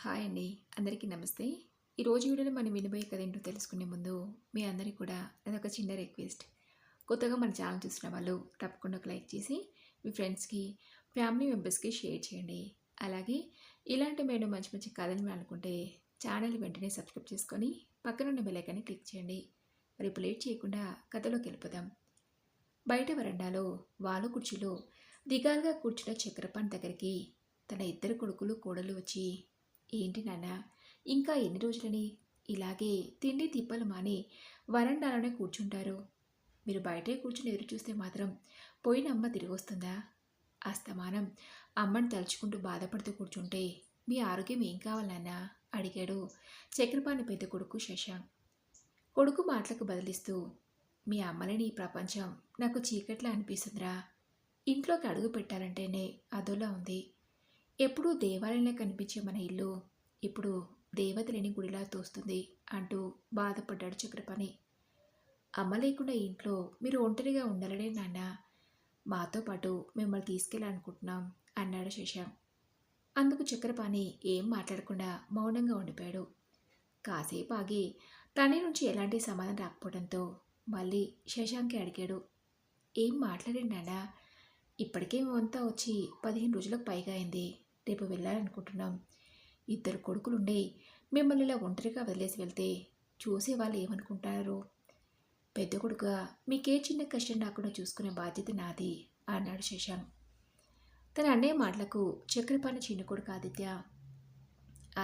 Hi అండి. అందరికీ నమస్తే. ఈరోజు వీడియోలో మనం వినబోయే కథ ఏంటో తెలుసుకునే ముందు మీ అందరికీ కూడా నాదొక చిన్న రిక్వెస్ట్. కొత్తగా మన ఛానల్ చూసిన వాళ్ళు తప్పకుండా ఒక లైక్ చేసి మీ ఫ్రెండ్స్‌కి, ఫ్యామిలీ మెంబర్స్‌కి షేర్ చేయండి. అలాగే ఇలాంటి నేను మంచి మంచి కథలు వినాలనుకుంటే ఛానల్ వెంటనే సబ్స్క్రైబ్ చేసుకొని పక్కనున్న బెల్ ఐకాన్ని క్లిక్ చేయండి. మరి ఇప్పుడు లేట్ చేయకుండా కథలోకి వెళ్ళిపోదాం. బయట వరండాలో వాలు కుర్చీలో దిగాలుగా కూర్చున్న చక్రపాణి దగ్గరికి తన ఇద్దరు కొడుకులు కోడలు వచ్చి, ఏంటి నాన్న, ఇంకా ఎన్ని రోజులని ఇలాగే తిండి తిప్పలు మాని వరండాలోనే కూర్చుంటారు? మీరు బయటే కూర్చుని ఎదురు చూస్తే మాత్రం పోయిన అమ్మ తిరిగి వస్తుందా? అస్తమానం అమ్మని తలుచుకుంటూ బాధపడుతూ కూర్చుంటే మీ ఆరోగ్యం ఏం కావాలన్నా అడిగాడు చక్రపాణి పెద్ద కొడుకు శశాంక్. కొడుకు మాటలకు బదిలిస్తూ, మీ అమ్మలేని ఈ ప్రపంచం నాకు చీకట్లా అనిపిస్తుందిరా. ఇంట్లోకి అడుగు పెట్టాలంటేనే అదోలా ఉంది. ఎప్పుడూ దేవాలయంలో కనిపించే మన ఇల్లు ఇప్పుడు దేవత లేని గుడిలా తోస్తుంది అంటూ బాధపడ్డాడు చక్రపాణి. అమ్మ లేకుండా ఇంట్లో మీరు ఒంటరిగా ఉండాలనే నాన్న, మాతో పాటు మిమ్మల్ని తీసుకెళ్ళాలనుకుంటున్నాం అన్నాడు శశాంక్. అందుకు చక్రపాణి ఏం మాట్లాడకుండా మౌనంగా ఉండిపోయాడు. కాసేపు ఆగి తనే నుంచి ఎలాంటి సమాధానం రాకపోవడంతో మళ్ళీ శశాంక్కి అడిగాడు, ఏం మాట్లాడండి నాన్న, ఇప్పటికే మేమంతా వచ్చి 15 రోజులకు పైగా అయింది. రేపు వెళ్ళాలనుకుంటున్నాం. ఇద్దరు కొడుకులుండే మిమ్మల్ని ఇలా ఒంటరిగా వదిలేసి వెళ్తే చూసేవాళ్ళు ఏమనుకుంటారు? పెద్ద కొడుకుగా మీకే చిన్న కష్టం రాకుండా చూసుకునే బాధ్యత నాది అన్నాడు శశాంక్. తన అన్నయ్య మాటలకు చక్రపాణి చిన్న కొడుకు ఆదిత్య,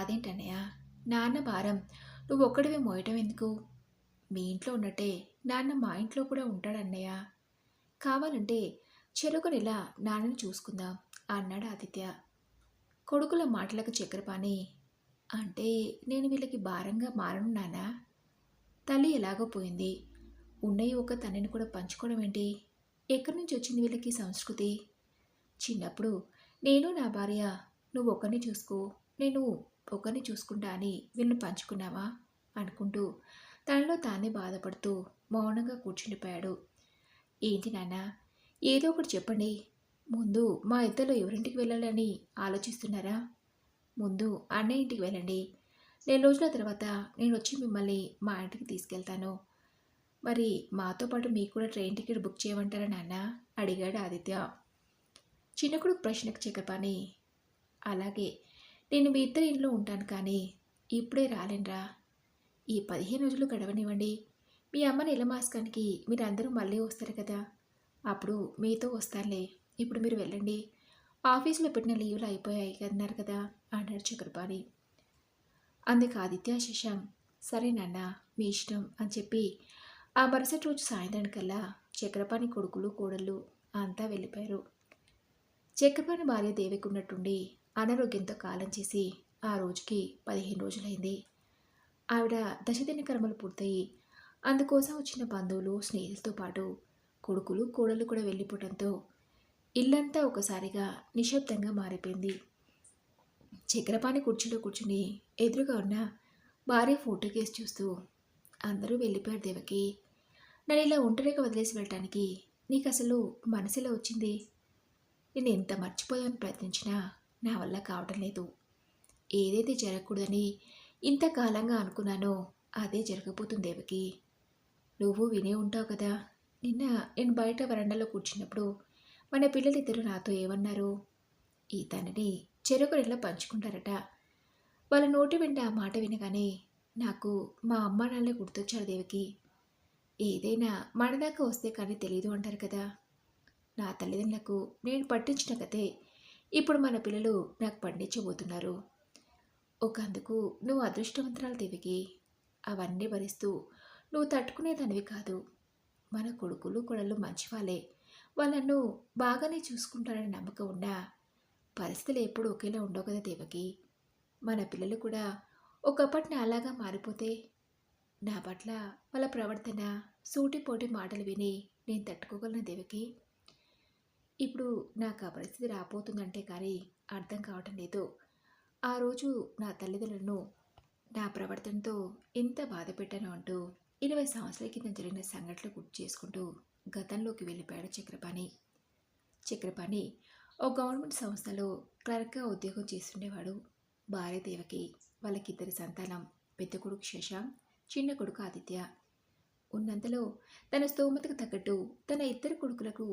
అదేంటన్నయ్య, నాన్న భారం నువ్వు ఒక్కడివే మోయటం ఎందుకు? మీ ఇంట్లో ఉన్నట్టే నాన్న మా ఇంట్లో కూడా ఉంటాడన్నయ్య. కావాలంటే చెరొకరిలా నాన్నని చూసుకుందాం అన్నాడు ఆదిత్య. కొడుకుల మాటలకు చక్రపాణి, అంటే నేను వీళ్ళకి భారంగా మారను నానా? తల్లి ఎలాగో పోయింది, ఉన్నయి ఒక తనని కూడా పంచుకోవడం ఏంటి? ఎక్కడి నుంచి వచ్చింది వీళ్ళకి సంస్కృతి? చిన్నప్పుడు నేను నా భార్య నువ్వు ఒకరిని చూసుకో, నేను ఒకరిని చూసుకుంటా అని వీళ్ళని పంచుకున్నావా అనుకుంటూ తనలో తానే బాధపడుతూ మౌనంగా కూర్చుండిపోయాడు. ఏంటి నాన్న, ఏదో ఒకటి చెప్పండి. ముందు మా ఇద్దరిలో ఎవరింటికి వెళ్ళాలని ఆలోచిస్తున్నారా? ముందు అన్నయ్య ఇంటికి వెళ్ళండి. 4 రోజుల తర్వాత నేను వచ్చి మిమ్మల్ని మా ఇంటికి తీసుకెళ్తాను. మరి మాతో పాటు మీకు కూడా ట్రైన్ టికెట్ బుక్ చేయమంటారా నాన్న అడిగాడు ఆదిత్య. చిన్న కొడుకు ప్రశ్నకు చక్రపాణి, అలాగే, నేను మీ ఇద్దరి ఇంట్లో ఉంటాను కానీ ఇప్పుడే రాలేనురా. ఈ 15 రోజులు గడవనివ్వండి. మీ అమ్మ నెల మాసానికి మీరందరూ మళ్ళీ వస్తారు కదా, అప్పుడు మీతో వస్తానులే. ఇప్పుడు మీరు వెళ్ళండి. ఆఫీసులో పెట్టిన లీవ్లు అయిపోయాయి అన్నారు కదా అన్నాడు చక్రపాణి. అందుకు ఆదిత్య శశాంక్, సరే నాన్న మీ ఇష్టం అని చెప్పి ఆ మరుసటి రోజు సాయంత్రానికల్లా చక్రపాణి కొడుకులు కోడళ్ళు అంతా వెళ్ళిపోయారు. చక్రపాణి భార్య దేవికి ఉన్నట్టుండి అనారోగ్యంతో కాలం చేసి ఆ రోజుకి 15 రోజులైంది. ఆవిడ దశదిన కర్మలు పూర్తయి అందుకోసం వచ్చిన బంధువులు స్నేహితులతో పాటు కొడుకులు కోడళ్ళు కూడా వెళ్ళిపోవడంతో ఇల్లంతా ఒకసారిగా నిశ్శబ్దంగా మారిపోయింది. చక్రపాణి కుర్చీలో కూర్చుని ఎదురుగా ఉన్న భార్య ఫోటో కేసు చూస్తూ, అందరూ వెళ్ళిపోయారు దేవకి, నన్ను ఇలా ఒంటరిగా వదిలేసి వెళ్ళటానికి నీకు అసలు మనసులో వచ్చింది? నేను ఎంత మర్చిపోయాలని ప్రయత్నించినా నా వల్ల కావడం లేదు. ఏదైతే జరగకూడదని ఇంతకాలంగా అనుకున్నానో అదే జరగబోతుంది దేవకి. నువ్వు వినే ఉంటావు కదా, నిన్న నేను బయట వరండాలో కూర్చున్నప్పుడు మన పిల్లలిద్దరూ నాతో ఏమన్నారు? ఈ తనని చెరొకరిలా పంచుకుంటారట. వాళ్ళ నోటి వెంట ఆ మాట వినగానే నాకు మా అమ్మ నాన్నలే గుర్తొచ్చారు దేవకి. ఏదైనా మనదాకా వస్తే కానీ తెలియదు అంటారు కదా. నా తల్లిదండ్రులకు నేను పట్టించిన కథే ఇప్పుడు మన పిల్లలు నాకు పండించబోతున్నారు. ఒకందుకు నువ్వు అదృష్టవంతురాలు దేవికి. అవన్నీ భరిస్తూ నువ్వు తట్టుకునేదానివి కాదు. మన కొడుకులు కొడలు మంచివాళ్ళే, వాళ్ళను బాగానే చూసుకుంటారని నమ్మకం ఉన్నా పరిస్థితులు ఎప్పుడు ఒకేలా ఉండవు కదా దేవకి. మన పిల్లలు కూడా ఒకప్పటి అలాగా మారిపోతే నా పట్ల వాళ్ళ ప్రవర్తన సూటిపోటి మాటలు విని నేను తట్టుకోగలను దేవకి. ఇప్పుడు నాకు ఆ పరిస్థితి రాబోతుందంటే కానీ అర్థం కావటం లేదు. ఆ రోజు నా తల్లిదండ్రులను నా ప్రవర్తనతో ఎంత బాధ పెట్టాను అంటూ 20 సంవత్సరాల కింద జరిగిన సంఘటనలు గుర్తు చేసుకుంటూ గతంలోకి వెళ్ళిపోయాడు చక్రపాణి. చక్రపాణి ఓ గవర్నమెంట్ సంస్థలో క్లర్క్గా ఉద్యోగం చేస్తుండేవాడు. భార్య దేవకి, వాళ్ళకిద్దరి సంతానం. పెద్ద కొడుకు శశాంక్, చిన్న కొడుకు ఆదిత్య. ఉన్నంతలో తన స్తోమతకు తగ్గట్టు తన ఇద్దరు కొడుకులకు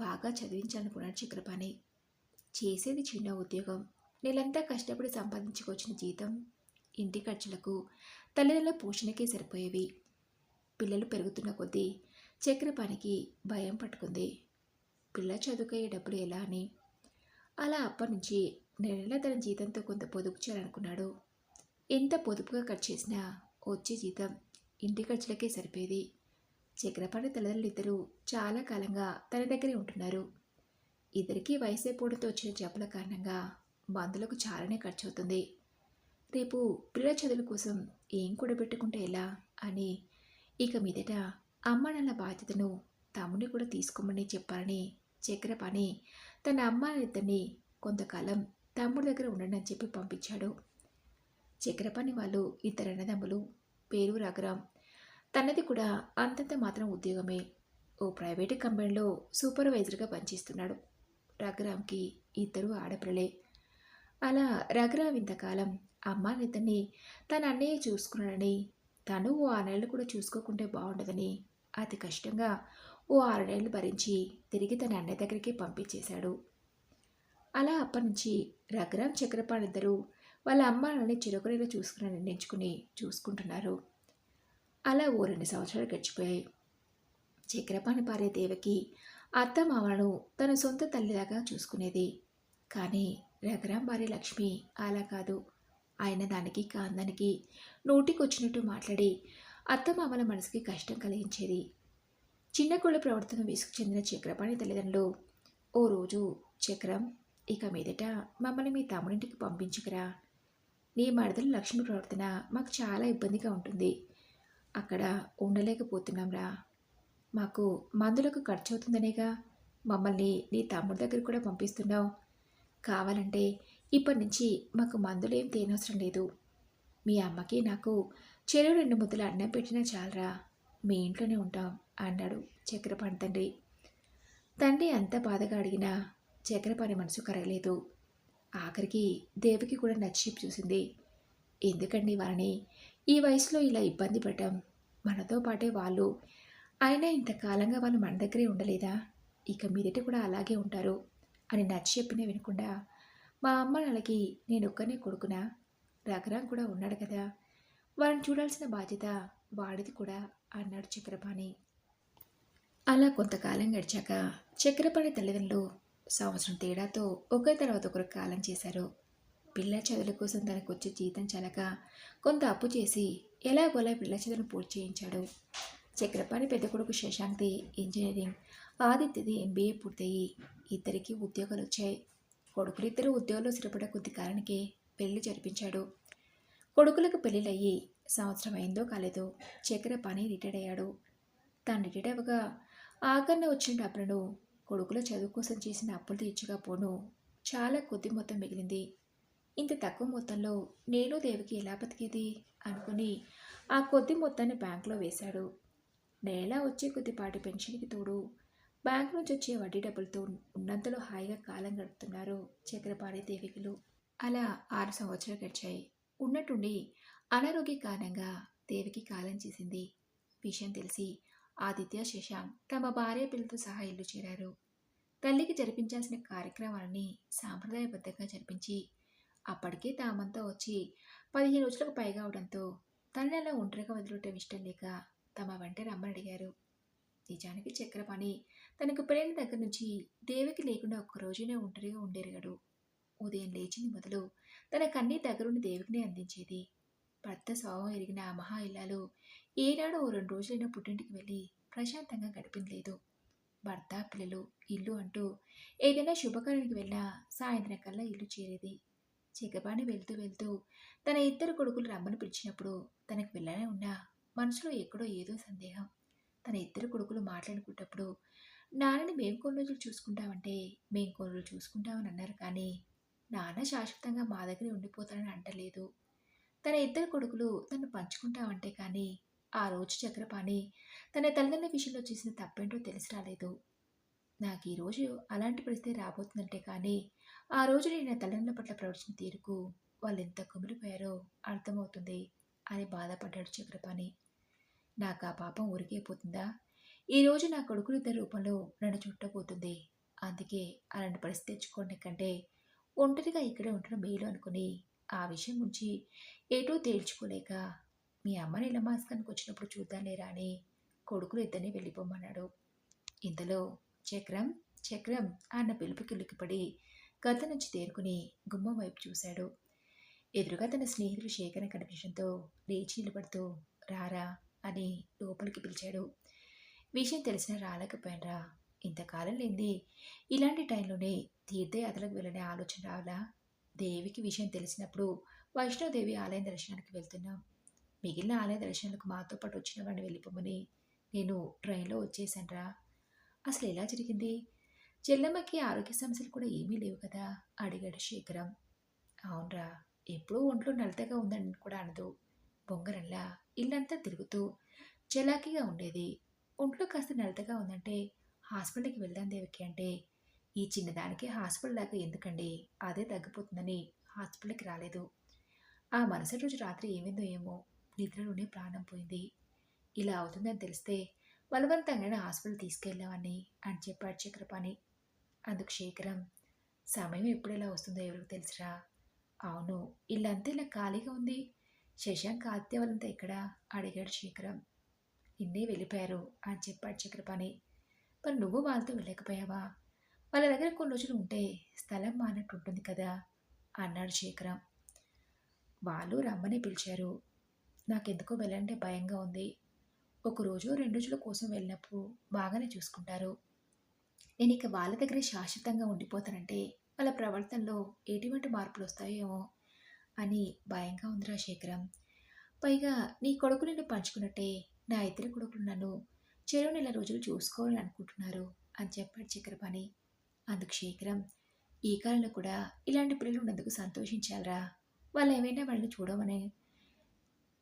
బాగా చదివించాలనుకున్నాడు చక్రపాణి. చేసేది చిన్న ఉద్యోగం. నెలంతా కష్టపడి సంపాదించుకొచ్చిన జీతం ఇంటి ఖర్చులకు, తల్లిదండ్రుల పోషణకే సరిపోయేవి. పిల్లలు పెరుగుతున్న కొద్దీ చక్రపాణికి భయం పట్టుకుంది. పిల్ల చదువుకయ్యే డబ్బులు ఎలా అని. అలా అప్పటి నుంచి నెల తన జీతంతో కొంత పొదుపు చేయాలనుకున్నాడు. ఎంత పొదుపుగా ఖర్చు చేసినా వచ్చే జీతం ఇంటి ఖర్చులకే సరిపోయేది. చక్రపాణి తల్లిదండ్రులు ఇద్దరూ చాలా కాలంగా తన దగ్గరే ఉంటున్నారు. ఇద్దరికీ వయసైపోవడంతో వచ్చిన జబ్బుల కారణంగా మందులకు చాలానే ఖర్చు అవుతుంది. రేపు పిల్లల చదువుల కోసం ఏం కూడబెట్టుకుంటే ఎలా అని ఇక మీదట అమ్మ నాన్న బాధ్యతను తమ్ముని కూడా తీసుకోమని చెప్పాలని చక్రపాణి తన అమ్మాయిద్దరిని కొంతకాలం తమ్ముడి దగ్గర ఉండండి అని చెప్పి పంపించాడు. చక్రపాణి వాళ్ళు ఇద్దరు అన్నదమ్ములు. పేరు రఘురాం. తనది కూడా అంతంత మాత్రం ఉద్యోగమే. ఓ ప్రైవేటు కంపెనీలో సూపర్వైజర్గా పనిచేస్తున్నాడు. రఘురాంకి ఇద్దరు ఆడపిల్లలే. అలా రఘురాం ఇంతకాలం అమ్మాయిద్దరిని తన అన్నయ్య చూసుకున్నాడని, తను ఓ 6 నెలలు కూడా చూసుకోకుంటే బాగుండదని అతి కష్టంగా ఓ 6 నెలలు భరించి తిరిగి తన అన్నయ్య దగ్గరికి పంపించేశాడు. అలా అప్పటినుంచి రఘురాం చక్రపాణి ఇద్దరు వాళ్ళ అమ్మాయిని చిరకునేలా చూసుకుని నిర్ణయించుకుని చూసుకుంటున్నారు. అలా ఓ 2 సంవత్సరాలు గడిచిపోయాయి. చక్రపాణి భార్య దేవకి అత్తమామలను తన సొంత తల్లిలాగా చూసుకునేది. కానీ రఘురాం భార్య లక్ష్మి అలా కాదు. ఆయన దానికి కాందానికి నోటికొచ్చినట్టు మాట్లాడి అత్తమామల మనసుకి కష్టం కలిగించేది. చిన్న కోళ్ళ ప్రవర్తన విసుగు చెందిన చక్రపాణి తల్లిదండ్రులు ఓ రోజు, చక్రం, ఇక మీదట మమ్మల్ని మీ తమ్ముడింటికి పంపించుకురా. నీ మరదలు లక్ష్మి ప్రవర్తన మాకు చాలా ఇబ్బందిగా ఉంటుంది. అక్కడ ఉండలేకపోతున్నాంరా. మాకు మందులకు ఖర్చు అవుతుందనేగా మమ్మల్ని నీ తమ్ముడి దగ్గర కూడా పంపిస్తున్నావు. కావాలంటే ఇప్పటి నుంచి మాకు మందులేం తేనవసరం లేదు. మీ అమ్మకి నాకు చెరువు 2 ముద్దలు అన్నం పెట్టినా చాలరా. మీ ఇంట్లోనే ఉంటాం అన్నాడు చక్రపాణి తండ్రి. తండ్రి అంత బాధగా అడిగినా చక్రపాణి మనసు కరగలేదు. ఆఖరికి దేవికి కూడా నచ్చి చూసింది. ఎందుకండి వారిని ఈ వయసులో ఇలా ఇబ్బంది పెట్టాం? మనతో పాటే వాళ్ళు. అయినా ఇంతకాలంగా వాళ్ళు మన దగ్గరే ఉండలేదా? ఇక మీదట కూడా అలాగే ఉంటారు అని నచ్చి చెప్పినా వినకుండా, మా అమ్మ నాన్నకి నేను ఒక్కనే కొడుకునా? రఘురాం కూడా ఉన్నాడు కదా, వారిని చూడాల్సిన బాధ్యత వాడిది కూడా అన్నాడు చక్రపాణి. అలా కొంతకాలం గడిచాక చక్రపాణి తల్లిదండ్రులు సంవత్సరం తేడాతో ఒకరి తర్వాత ఒకరు కాలం చేశారు. పిల్ల చదువుల కోసం తనకు వచ్చే జీతం చాలక కొంత అప్పు చేసి ఎలాగోలా పిల్ల చదువును పూర్తి చేయించాడు. చక్రపాణి పెద్ద కొడుకు శశాంక్ది ఇంజనీరింగ్, ఆదిత్యది MBA పూర్తయి ఇద్దరికి ఉద్యోగాలు వచ్చాయి. కొడుకులిద్దరూ ఉద్యోగంలో స్థిరపడ కొద్ది కాలానికే పెళ్లి జరిపించాడు. కొడుకులకు పెళ్ళిళ్ళయ్యి సంవత్సరం అయిందో కాలేదో చక్రపాణి రిటైర్డ్ అయ్యాడు. తాను రిటైర్డ్ అవ్వగా ఆఖరణ వచ్చిన డబ్బులను కొడుకుల చదువు కోసం చేసిన అప్పులు తీర్చగా పోను చాలా కొద్ది మొత్తం మిగిలింది. ఇంత తక్కువ మొత్తంలో నేను దేవికి ఎలా బతికేది అనుకుని ఆ కొద్ది మొత్తాన్ని బ్యాంకులో వేశాడు. నెలా వచ్చే కొద్దిపాటి పెన్షన్కి తోడు బ్యాంకు నుంచి వచ్చే వడ్డీ డబ్బులతో ఉన్నంతలో హాయిగా కాలం గడుపుతున్నారు చక్రపాణి దేవికులు. అలా 6 సంవత్సరాలు గడిచాయి. ఉన్నట్టుండి అనారోగ్య కారణంగా దేవికి కాలం చేసింది. విషయం తెలిసి ఆదిత్య, శశాంక్ తమ భార్య పిల్లలతో సహా ఇల్లు చేరారు. తల్లికి జరిపించాల్సిన కార్యక్రమాలని సాంప్రదాయబద్ధంగా జరిపించి అప్పటికే తామంతా వచ్చి 15 రోజులకు పైగా అవడంతో తనని అలా ఒంటరిగా వదిలేయటం ఇష్టం లేక తమ వెంట రమ్మని అడిగారు. నిజానికి చక్రపాణి తనకు పెళ్ళైన దగ్గర నుంచి దేవికి లేకుండా ఒక్కరోజునే ఒంటరిగా ఉండేరగడు. ఉదయం లేచింది మొదలు తన కన్నీ దగ్గరుండి దేవికినే అందించేది. భర్త స్వభావం ఎరిగిన ఆ మహా ఇల్లాలు ఏనాడో ఓ 2 రోజులైనా పుట్టింటికి వెళ్ళి ప్రశాంతంగా గడిపింది లేదు. భర్త, పిల్లలు, ఇల్లు అంటూ ఏదైనా శుభకార్యానికి వెళ్ళినా సాయంత్రం కల్లా ఇల్లు చేరేది. చక్రపాణి వెళ్తూ వెళ్తూ తన ఇద్దరు కొడుకులు రమ్మని పిలిచినప్పుడు తనకు వెళ్ళనే ఉన్నా మనసులో ఎక్కడో ఏదో సందేహం. తన ఇద్దరు కొడుకులు మాట్లాడుకున్నప్పుడు నాన్నని మేము కొన్ని రోజులు చూసుకుంటామంటే మేము కొన్ని రోజులు చూసుకుంటామని అన్నారు, కానీ నాన్న శాశ్వతంగా మా దగ్గరే ఉండిపోతానని అంటలేదు. తన ఇద్దరు కొడుకులు తను పంచుకుంటామంటే కానీ ఆ రోజు చక్రపాణి తన తల్లిదండ్రుల విషయంలో చేసిన తప్పేంటో తెలిసి రాలేదు. నాకు ఈరోజు అలాంటి పరిస్థితి రాబోతుందంటే కానీ ఆ రోజు నేను నా తల్లిదండ్రుల పట్ల ప్రవర్తించిన తీరుకు వాళ్ళెంత కుమిలిపోయారో అర్థమవుతుంది అని బాధపడ్డాడు చక్రపాణి. నాకు ఆ పాపం ఊరికైపోతుందా? ఈరోజు నా కొడుకులిద్దరి రూపంలో నన్ను చుట్టబోతుంది. అందుకే అలాంటి పరిస్థితి తెచ్చుకోండి కంటే ఒంటరిగా ఇక్కడే ఉండడం మేలు అనుకుని ఆ విషయం గురించి ఏటూ తేల్చుకోలేక మీ అమ్మ నీలమాస్కానికి వచ్చినప్పుడు చూద్దాంలేరా అని కొడుకులు ఇద్దరిని వెళ్ళిపోమన్నాడు. ఇంతలో చక్రం చక్రం అన్న పిలుపుకి ఉలిక్కిపడి గద్ద నుంచి తేరుకుని గుమ్మం వైపు చూశాడు. ఎదురుగా తన స్నేహితుడు శేఖర్ కనిపించడంతో లేచి నిలబడుతూ రారా అని లోపలికి పిలిచాడు. విషయం తెలిసినా రాలేకపోయానురా. ఇంతకాలం లేంది ఇలాంటి టైంలోనే తీర్థయాత్రలకు వెళ్ళనే ఆలోచన రావాలా? దేవికి విషయం తెలిసినప్పుడు వైష్ణోదేవి ఆలయం దర్శనానికి వెళ్తున్నాం. మిగిలిన ఆలయ దర్శనాలకు మాతో పాటు వచ్చిన వాడిని వెళ్ళిపోమని నేను ట్రైన్లో వచ్చేసానురా. అసలు ఎలా జరిగింది? చెల్లమ్మకి ఆరోగ్య సమస్యలు కూడా ఏమీ లేవు కదా అడిగాడు శేఖరం. అవునరా, ఎప్పుడూ ఒంట్లో నలతగా ఉందని కూడా అనదు. బొంగరంలా ఇల్లంతా తిరుగుతూ చలాకీగా ఉండేది. ఒంట్లో కాస్త నలతగా ఉందంటే హాస్పిటల్కి వెళ్దాం దేవకి అంటే ఈ చిన్నదానికి హాస్పిటల్ దాకా ఎందుకండి, అదే తగ్గిపోతుందని హాస్పిటల్కి రాలేదు. ఆ మరుసటి రోజు రాత్రి ఏమైందో ఏమో నిద్రలోనే ప్రాణం పోయింది. ఇలా అవుతుందని తెలిస్తే బలవంతంగానే హాస్పిటల్ తీసుకెళ్ళామని అని చెప్పాడు చక్రపాణి. అందుకు శేఖరం, సమయం ఎప్పుడెలా వస్తుందో ఎవరికి తెలుసురా. అవును, ఇల్లంతా ఇలా ఖాళీగా ఉంది. శశాంక్ ఆదిత్య వాళ్ళంతా ఎక్కడా అడిగాడు శేఖరం. నిన్నే వెళ్ళిపోయారు అని చెప్పాడు చక్రపాణి. మరి నువ్వు వాళ్ళతో వెళ్ళకపోయావా? వాళ్ళ దగ్గర కొన్ని రోజులు ఉంటే స్థలం మానట్టు ఉంటుంది కదా అన్నాడు శేఖరం. వాళ్ళు రమ్మని పిలిచారు. నాకెందుకో వెళ్ళంటే భయంగా ఉంది. ఒకరోజు 2 రోజుల కోసం వెళ్ళినప్పుడు బాగానే చూసుకుంటారు. నేను ఇక వాళ్ళ దగ్గరే శాశ్వతంగా ఉండిపోతానంటే వాళ్ళ ప్రవర్తనలో ఎటువంటి మార్పులు వస్తాయేమో అని భయంగా ఉందిరా శేఖరం. పైగా నీ కొడుకు నిన్ను పంచుకున్నట్టే నా ఇద్దరు కొడుకులు నన్ను చెరో నెల రోజులు చూసుకోవాలని అనుకుంటున్నారు అని చెప్పాడు చక్రపాణి. అందుకు శేఖరం, ఈ కాలంలో కూడా ఇలాంటి పిల్లలు ఉన్నందుకు సంతోషించాలరా. వాళ్ళు ఏమైనా వాళ్ళని చూడమని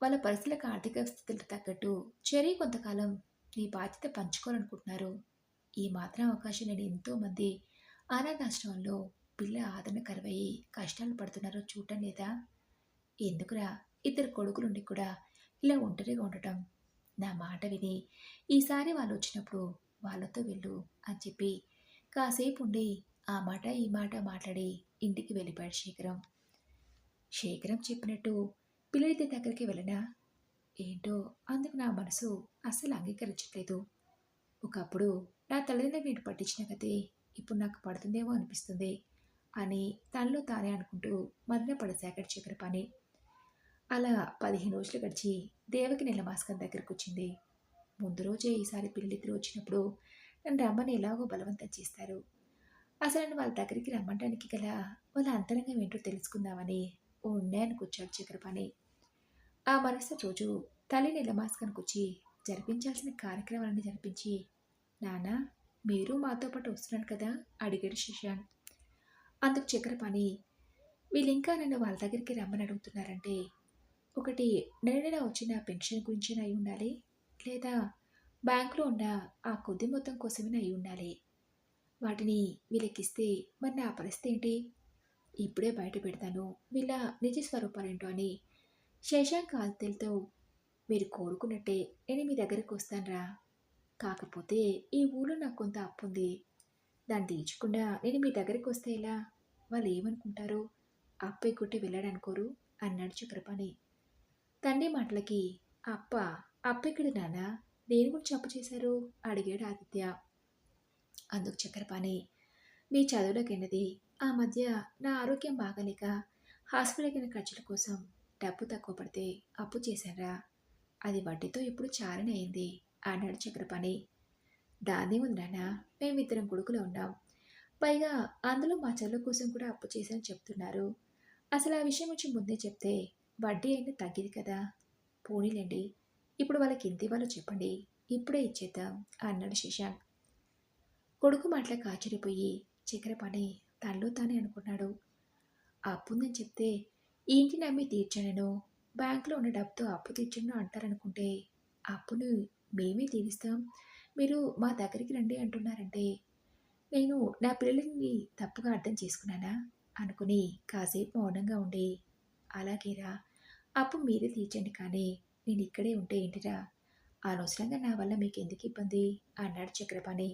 వాళ్ళ పరిస్థితులకు ఆర్థిక స్థితులకు తగ్గట్టు చెరీ కొంతకాలం నీ బాధ్యత పంచుకోవాలనుకుంటున్నారు. ఈ మాత్రం అవకాశం నేను ఎంతోమంది అనాథాశ్రమంలో పిల్ల ఆదరణ కరువయ్యి కష్టాలు పడుతున్నారో చూడటం లేదా? ఎందుకురా ఇద్దరు కొడుకులుండి కూడా ఇలా ఒంటరిగా ఉండటం? నా మాట విని ఈసారి వాళ్ళు వచ్చినప్పుడు వాళ్ళతో వెళ్ళు అని చెప్పి కాసేపు ఉండి ఆ మాట ఈ మాట మాట్లాడి ఇంటికి వెళ్ళిపోయాడు శేఖరం. శేఖరం చెప్పినట్టు పిల్లలిద్దరి దగ్గరికి వెళ్ళనా? ఏంటో అందుకు నా మనసు అస్సలు అంగీకరించట్లేదు. ఒకప్పుడు నా తల్లిదండ్రులు నేను పట్టించిన కథే ఇప్పుడు నాకు పడుతుందేమో అనిపిస్తుంది అని తనలో తానే అనుకుంటూ మదన పడసాగాడు చక్రపాణి. అలా 15 రోజులు గడిచి దేవకి నీలమాస్కం దగ్గరకు వచ్చింది. ముందు రోజే ఈసారి పిల్లలిద్దరూ వచ్చినప్పుడు నన్ను రమ్మని ఎలాగో బలవంతం చేస్తారు. అసలు నన్ను వాళ్ళ దగ్గరికి రమ్మడానికి గల వాళ్ళ అంతరంగం ఏంటో తెలుసుకుందామని ఓ నిర్ణయానికి వచ్చాడు చక్రపాణి. ఆ మరుసటి రోజు తల్లి నీలమాస్కానికి వచ్చి జరిపించాల్సిన కార్యక్రమాలన్నీ జరిపించి, నాన్న మీరు మాతో పాటు వస్తున్నారు కదా అడిగాడు శశాంక్. అందుకు చక్రపాణి, వీళ్ళింకా నన్ను వాళ్ళ దగ్గరికి రమ్మని అడుగుతున్నారంటే ఒకటి నెల నెల వచ్చిన పెన్షన్ గురించి అయి ఉండాలి, లేదా బ్యాంకులో ఉన్న ఆ కొద్ది మొత్తం కోసమే అయి ఉండాలి. వాటిని వీళ్ళకిస్తే మరి నా పరిస్థితి ఏంటి? ఇప్పుడే బయట పెడతాను వీళ్ళ నిజ స్వరూపాలేంటో అని శశాంక్ ఆదిత్యలతో, మీరు కోరుకున్నట్టే నేను మీ దగ్గరికి వస్తానురా. కాకపోతే ఈ ఊళ్ళో నాకు కొంత అప్పు ఉంది. దాన్ని తీర్చకుండా నేను మీ దగ్గరికి వస్తే ఎలా? వాళ్ళు ఏమనుకుంటారు? అప్పు ఎక్కొట్టి వెళ్ళాడనుకోరు అన్నాడు చక్రపాణి. తండ్రి మాటలకి అప్ప అప్పెక్కడి నాన్న, దేని గురించి అప్పు చేశారు అడిగాడు ఆదిత్య. అందుకు చక్రపాణి, మీ చదువులకెన్నది, ఆ మధ్య నా ఆరోగ్యం బాగలేక హాస్పిటల్కి ఖర్చుల కోసం డబ్బు తక్కువ పడితే అప్పు చేశారా. అది వడ్డీతో ఇప్పుడు చారణ అయింది అన్నాడు చక్రపాణి. దాన్ని ఉంది నాన్న, మేమిద్దరం కొడుకులు ఉన్నాం. పైగా అందులో మా చదువు కోసం కూడా అప్పు చేశానని చెప్తున్నారు. అసలు ఆ విషయం వచ్చి ముందే చెప్తే వడ్డీ అయినా తగ్గేది కదా. పోనీలేండి, ఇప్పుడు వాళ్ళకి ఎంత ఇవ్వాలో చెప్పండి, ఇప్పుడే ఇచ్చేద్దాం అన్నాడు శశాంక్. కొడుకు మాటలకు ఆశ్చర్యపోయి చక్రపాణి తనలో తానే అనుకున్నాడు. అప్పు ఉందని చెప్తే ఈ ఇంటిని నమ్మి తీర్చానను, బ్యాంకులో ఉన్న డబ్బుతో అప్పు తీర్చను అంటారనుకుంటే అప్పును మేమే తీరుస్తాం, మీరు మా దగ్గరికి రండి అంటున్నారంటే నేను నా పిల్లల్ని తప్పుగా అర్థం చేసుకున్నానా అనుకుని కాసేపు మౌనంగా ఉండి అలాగేరా, అప్పు మీరే తీర్చండి కానీ నేను ఇక్కడే ఉంటే ఏంటిరా? అనవసరంగా నా వల్ల మీకెందుకు ఇబ్బంది అన్నాడు చక్రపాణి.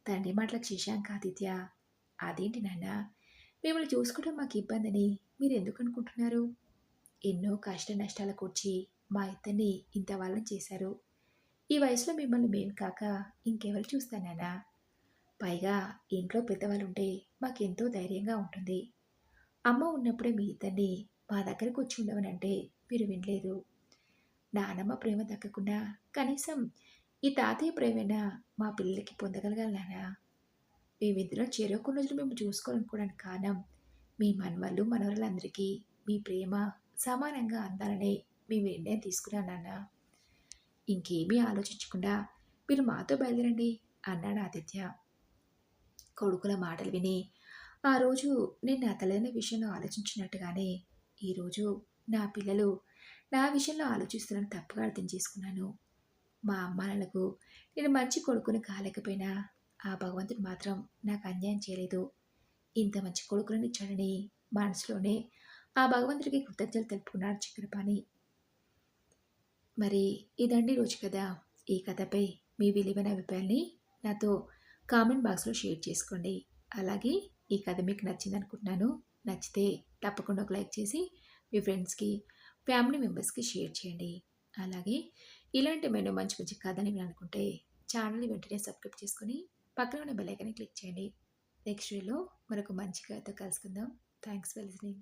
తండ్రి మాటలకు శశాంక్ ఆదిత్య, అదేంటి నాన్న, మిమ్మల్ని చూసుకోవడం మాకు ఇబ్బందని మీరెందుకు అనుకుంటున్నారు? ఎన్నో కష్ట నష్టాలు కూర్చి మా ఇద్దరిని ఇంత వాళ్ళని చేశారు. ఈ వయసులో మిమ్మల్ని మేము కాక ఇంకెవరు చూస్తానానా? పైగా ఇంట్లో పెద్దవాళ్ళుంటే మాకెంతో ధైర్యంగా ఉంటుంది. అమ్మ ఉన్నప్పుడే మీ ఇద్దరిని మా దగ్గరకు వచ్చి ఉండవనంటే మీరు వినలేదు. నానమ్మ ప్రేమ దక్కకుండా కనీసం ఈ తాతయ్య ప్రేమైనా మా పిల్లలకి పొందగలగాలనా? మేమిద్దరం చెరో కొన్ని రోజులు మేము చూసుకోవాలనుకోవడానికి కారణం మీ మనవళ్ళు మనవరాలందరికీ మీ ప్రేమ సమానంగా అందాలనే మేము నిర్ణయం తీసుకున్నాం నాన్న. ఇంకేమీ ఆలోచించకుండా మీరు మాతో బయలుదేరండి అన్నాడు ఆదిత్య. కొడుకుల మాటలు విని ఆ రోజు నేను నా తల్లిదండ్రుల విషయంలో ఆలోచించినట్టుగానే ఈరోజు నా పిల్లలు నా విషయంలో ఆలోచిస్తున్న తప్పుగా అర్థం చేసుకున్నాను. మా అమ్మానాన్నలకు నేను మంచి కొడుకుని కాలేకపోయినా ఆ భగవంతుడు మాత్రం నాకు అన్యాయం చేయలేదు. ఇంత మంచి కొడుకుని ఇచ్చాడని మనసులోనే ఆ భగవంతుడికి కృతజ్ఞతలు తెలుపుకున్నాడు చక్రపాణి. మరి ఇదండి రోజు కథ. ఈ కథపై మీ విలువైన అభిప్రాయాన్ని నాతో కామెంట్ బాక్స్లో షేర్ చేసుకోండి. అలాగే ఈ కథ మీకు నచ్చింది అనుకుంటున్నాను. నచ్చితే తప్పకుండా ఒక లైక్ చేసి మీ ఫ్రెండ్స్కి, ఫ్యామిలీ మెంబర్స్కి షేర్ చేయండి. అలాగే ఇలాంటి మేము మంచి మంచి కథని మీరు అనుకుంటే ఛానల్ని వెంటనే సబ్స్క్రైబ్ చేసుకొని పక్కన ఉన్న బెల్ ఐకాన్ని క్లిక్ చేయండి. నెక్స్ట్ వీడియోలో మరొక మంచి కథతో కలుసుకుందాం. Thanks for listening.